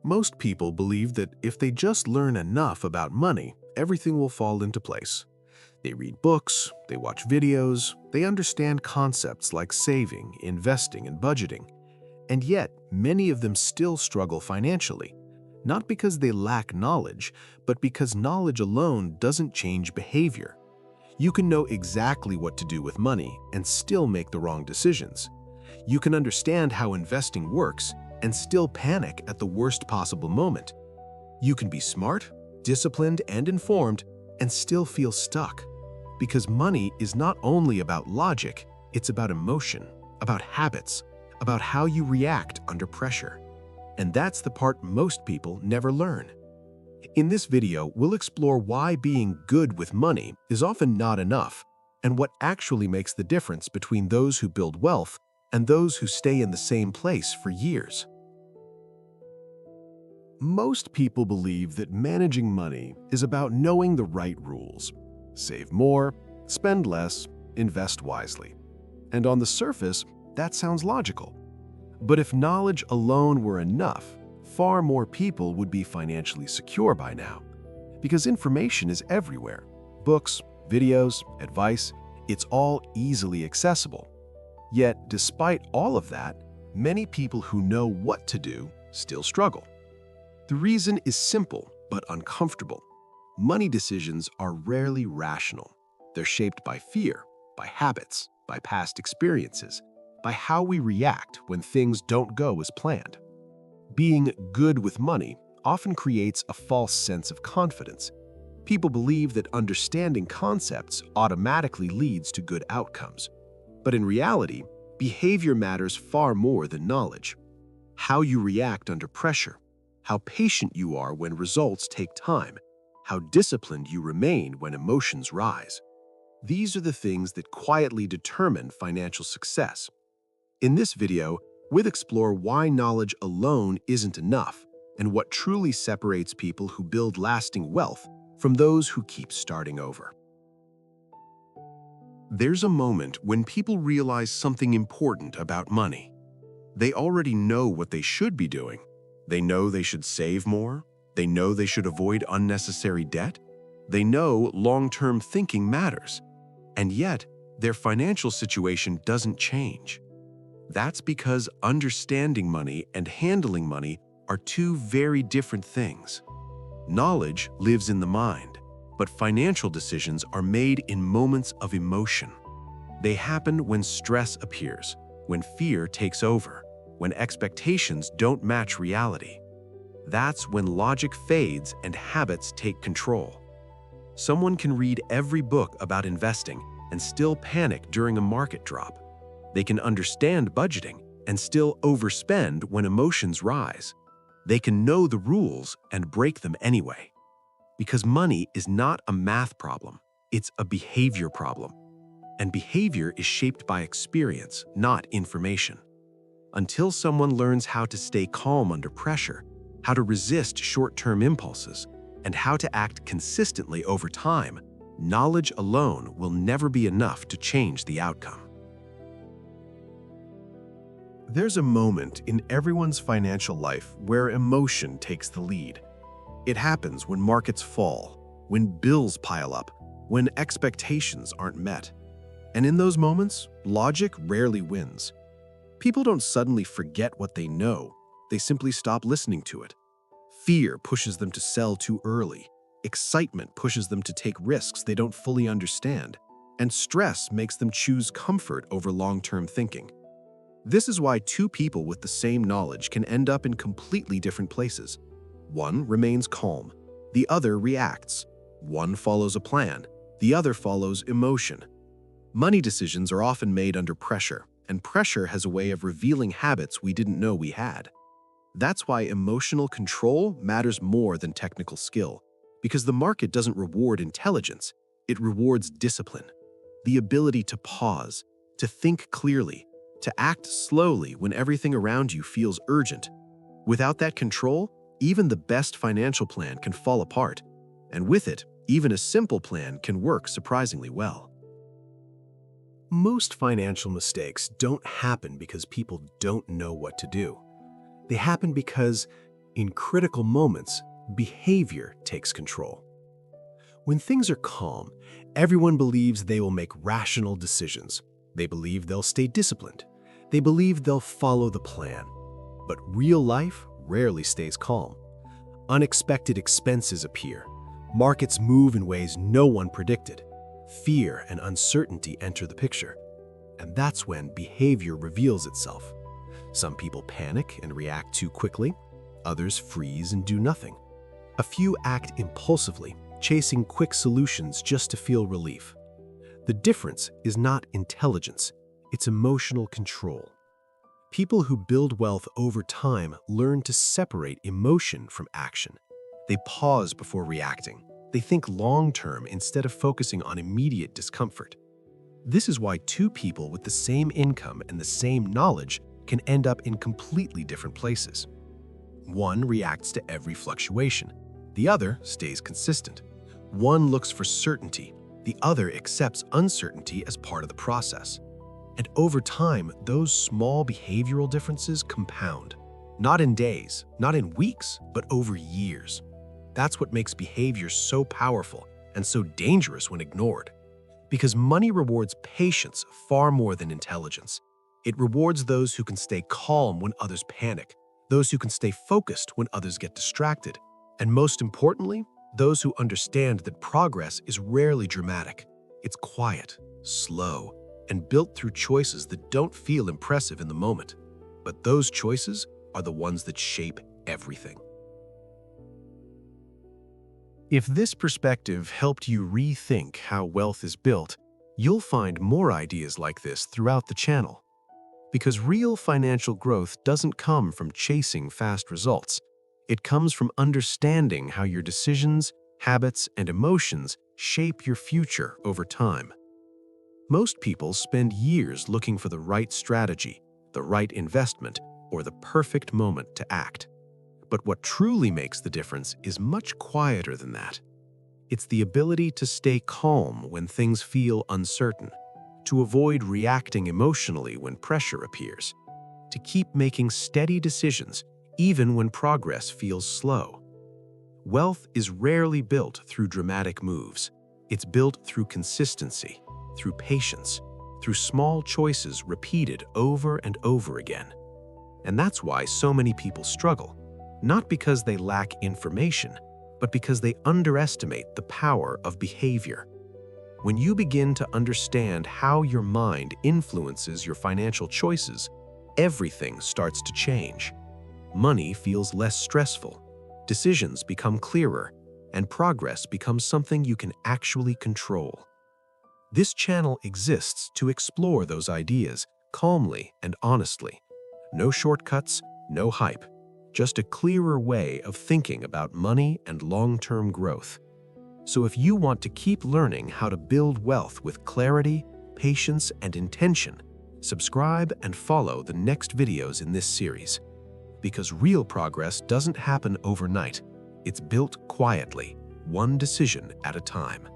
Most people believe that if they just learn enough about money, everything will fall into place. They read books, they watch videos, they understand concepts like saving, investing, and budgeting. And yet, many of them still struggle financially, not because they lack knowledge, but because knowledge alone doesn't change behavior. You can know exactly what to do with money and still make the wrong decisions. You can understand how investing works and still panic at the worst possible moment. You can be smart, disciplined, and informed and still feel stuck. Because money is not only about logic, it's about emotion, about habits, about how you react under pressure. And that's the part most people never learn. In this video, we'll explore why being good with money is often not enough, and what actually makes the difference between those who build wealth and those who stay in the same place for years. Most people believe that managing money is about knowing the right rules. Save more, spend less, invest wisely. And on the surface, that sounds logical. But if knowledge alone were enough, far more people would be financially secure by now. Because information is everywhere. Books, videos, advice, it's all easily accessible. Yet, despite all of that, many people who know what to do still struggle. The reason is simple but uncomfortable. Money decisions are rarely rational. They're shaped by fear, by habits, by past experiences, by how we react when things don't go as planned. Being good with money often creates a false sense of confidence. People believe that understanding concepts automatically leads to good outcomes. But in reality, behavior matters far more than knowledge. How you react under pressure, how patient you are when results take time, how disciplined you remain when emotions rise. These are the things that quietly determine financial success. In this video, we'll explore why knowledge alone isn't enough and what truly separates people who build lasting wealth from those who keep starting over. There's a moment when people realize something important about money. They already know what they should be doing. They know they should save more. They know they should avoid unnecessary debt. They know long-term thinking matters. And yet, their financial situation doesn't change. That's because understanding money and handling money are two very different things. Knowledge lives in the mind, but financial decisions are made in moments of emotion. They happen when stress appears, when fear takes over, when expectations don't match reality. That's when logic fades and habits take control. Someone can read every book about investing and still panic during a market drop. They can understand budgeting and still overspend when emotions rise. They can know the rules and break them anyway. Because money is not a math problem, it's a behavior problem. And behavior is shaped by experience, not information. Until someone learns how to stay calm under pressure, how to resist short-term impulses, and how to act consistently over time, knowledge alone will never be enough to change the outcome. There's a moment in everyone's financial life where emotion takes the lead. It happens when markets fall, when bills pile up, when expectations aren't met. And in those moments, logic rarely wins. People don't suddenly forget what they know, they simply stop listening to it. Fear pushes them to sell too early. Excitement pushes them to take risks they don't fully understand. And stress makes them choose comfort over long-term thinking. This is why two people with the same knowledge can end up in completely different places. One remains calm, the other reacts. One follows a plan, the other follows emotion. Money decisions are often made under pressure, and pressure has a way of revealing habits we didn't know we had. That's why emotional control matters more than technical skill, because the market doesn't reward intelligence, it rewards discipline. The ability to pause, to think clearly, to act slowly when everything around you feels urgent. Without that control, even the best financial plan can fall apart, and with it, even a simple plan can work surprisingly well. Most financial mistakes don't happen because people don't know what to do. They happen because In critical moments, behavior takes control. When things are calm, everyone believes they will make rational decisions. They believe they'll stay disciplined. They believe they'll follow the plan. But real life rarely stays calm. Unexpected expenses appear. Markets move in ways no one predicted. Fear and uncertainty enter the picture. And that's when behavior reveals itself. Some people panic and react too quickly. Others freeze and do nothing. A few act impulsively, chasing quick solutions just to feel relief. The difference is not intelligence, it's emotional control. People who build wealth over time learn to separate emotion from action. They pause before reacting. They think long-term instead of focusing on immediate discomfort. This is why two people with the same income and the same knowledge can end up in completely different places. One reacts to every fluctuation. The other stays consistent. One looks for certainty. The other accepts uncertainty as part of the process. And over time, those small behavioral differences compound. Not in days, not in weeks, but over years. That's what makes behavior so powerful and so dangerous when ignored. Because money rewards patience far more than intelligence. It rewards those who can stay calm when others panic, those who can stay focused when others get distracted, and most importantly, those who understand that progress is rarely dramatic. It's quiet, slow, and built through choices that don't feel impressive in the moment. But those choices are the ones that shape everything. If this perspective helped you rethink how wealth is built, you'll find more ideas like this throughout the channel. Because real financial growth doesn't come from chasing fast results. It comes from understanding how your decisions, habits, and emotions shape your future over time. Most people spend years looking for the right strategy, the right investment, or the perfect moment to act. But what truly makes the difference is much quieter than that. It's the ability to stay calm when things feel uncertain, to avoid reacting emotionally when pressure appears, to keep making steady decisions even when progress feels slow. Wealth is rarely built through dramatic moves. It's built through consistency, through patience, through small choices repeated over and over again. And that's why so many people struggle, not because they lack information, but because they underestimate the power of behavior. When you begin to understand how your mind influences your financial choices, everything starts to change. Money feels less stressful, decisions become clearer, and progress becomes something you can actually control. This channel exists to explore those ideas calmly and honestly. No shortcuts, no hype, just a clearer way of thinking about money and long-term growth. So if you want to keep learning how to build wealth with clarity, patience, and intention, subscribe and follow the next videos in this series. Because real progress doesn't happen overnight. It's built quietly, one decision at a time.